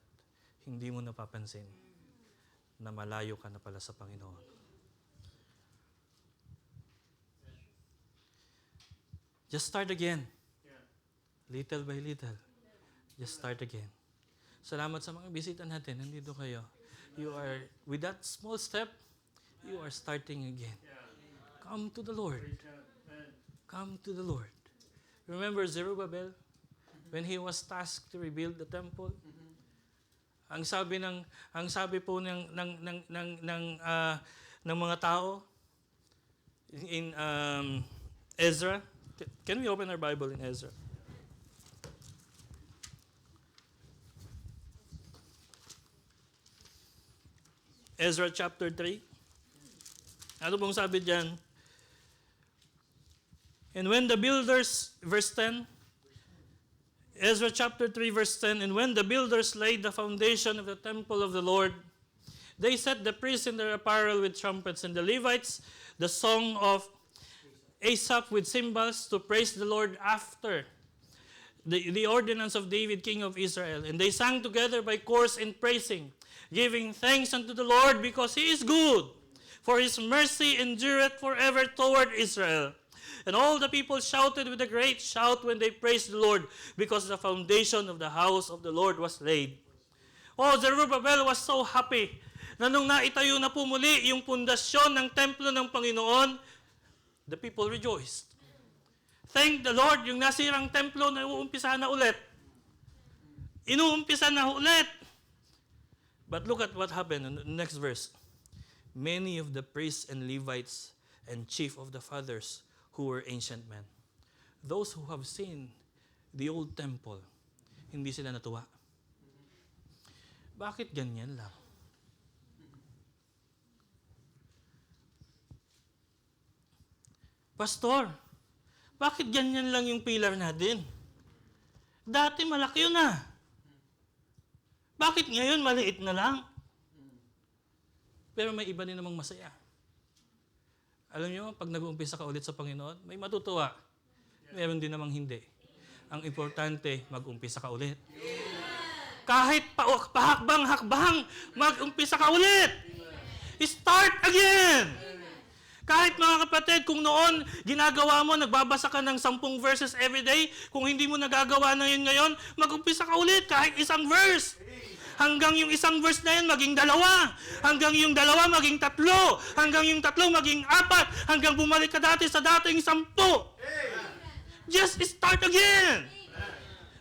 hindi mo napapansin na malayo ka na pala sa Panginoon. Just start again. Little by little. Just start again. Salamat sa mga bisita natin. Nandito kayo. You are, with that small step, you are starting again. Come to the Lord. Come to the Lord. Remember Zerubbabel? When he was tasked to rebuild the temple? Ang sabi po ng mga tao in Ezra. Can we open our Bible in Ezra? Ezra chapter 3. Ano pong sabi diyan? And when the builders, verse 10, Ezra chapter 3 verse 10, and when the builders laid the foundation of the temple of the Lord, they set the priests in their apparel with trumpets, and the Levites the song of Asaph with cymbals to praise the Lord after the ordinance of David, king of Israel. And they sang together by chorus in praising, giving thanks unto the Lord because He is good, for His mercy endureth forever toward Israel. And all the people shouted with a great shout when they praised the Lord, because the foundation of the house of the Lord was laid. Oh, Zerubbabel was so happy na nung naitayo na po muli yung pundasyon ng templo ng Panginoon, the people rejoiced. Thank the Lord, yung nasirang templo na uumpisa na ulit. Inuumpisa na ulit. But look at what happened in the next verse. Many of the priests and Levites and chief of the fathers who were ancient men, those who have seen the old temple, hindi sila natuwa. Bakit ganyan lang? Pastor, bakit ganyan lang yung pillar natin? Dati malaki yun na. Bakit ngayon maliit na lang? Pero may iba din namang masaya. Alam niyo, pag nag-uumpisa ka ulit sa Panginoon, may matutuwa. Meron din namang hindi. Ang importante, mag-umpisa ka ulit. Kahit pahakbang-hakbang, mag-umpisa ka ulit. Start again. Kahit mga kapatid, kung noon ginagawa mo, nagbabasa ka ng 10 verses every day, kung hindi mo nagagawa na yun ngayon, mag-umpisa ka ulit kahit isang verse. Hanggang yung isang verse na yun maging 2, hanggang yung 2 maging 3, hanggang yung 3 maging 4, hanggang bumalik ka dati sa dating 10. Just start again.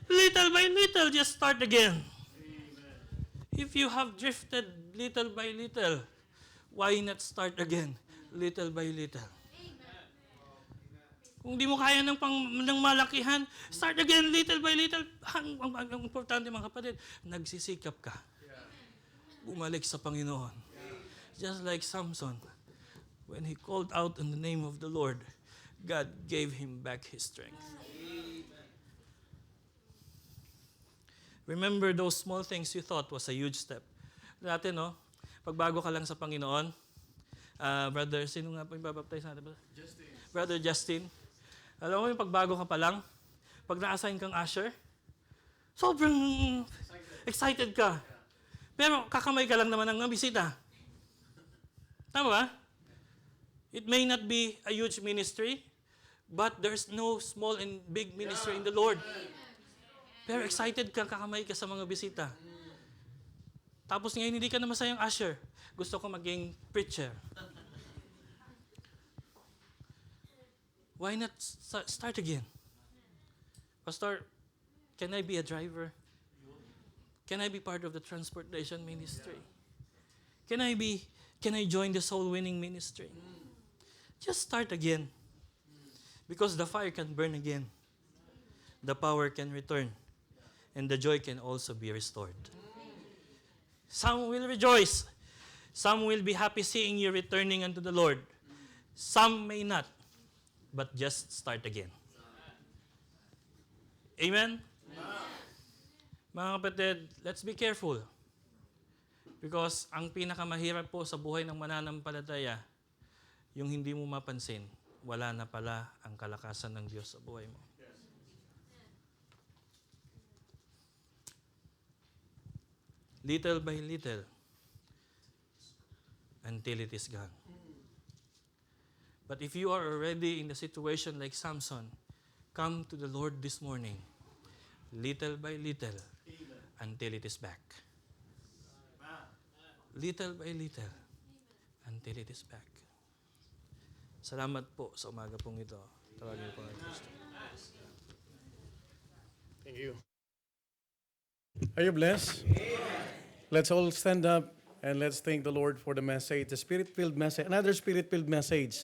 Little by little, just start again. If you have drifted little by little, why not start again? Little by little. Kung di mo kaya ng malakihan, start again little by little. Ang importante mga kapatid, nagsisikap ka. Bumalik sa Panginoon. Just like Samson, when he called out in the name of the Lord, God gave him back his strength. Remember those small things you thought was a huge step. Dati, no? Pagbago ka lang sa Panginoon, brother, sino nga po yung babaptize natin? Justin. Brother Justin. Alam mo yung pagbago ka pa lang, pag na-assign kang usher, sobrang excited ka. Pero kakamay ka lang naman ng bisita. Tama ba? It may not be a huge ministry, but there's no small and big ministry in the Lord. Pero excited ka, kakamay ka sa mga bisita. Tapos ngayon hindi ka na masayang usher. Gusto ko maging preacher. Why not start again? Pastor, can I be a driver? Can I be part of the transportation ministry? Can I join the soul winning ministry? Just start again. Because the fire can burn again. The power can return. And the joy can also be restored. Some will rejoice. Some will be happy seeing you returning unto the Lord. Some may not. But just start again. Amen? Mga kapatid, let's be careful. Because ang pinakamahirap po sa buhay ng mananampalataya, yung hindi mo mapansin, wala na pala ang kalakasan ng Diyos sa buhay mo. Little by little, until it is gone. But if you are already in the situation like Samson, come to the Lord this morning, little by little, until it is back. Little by little, until it is back. Salamat po sa umaga pong ito. Tawagin po ang Kristo. Thank you. Are you blessed? Let's all stand up and let's thank the Lord for the message, the Spirit-filled message, another Spirit-filled message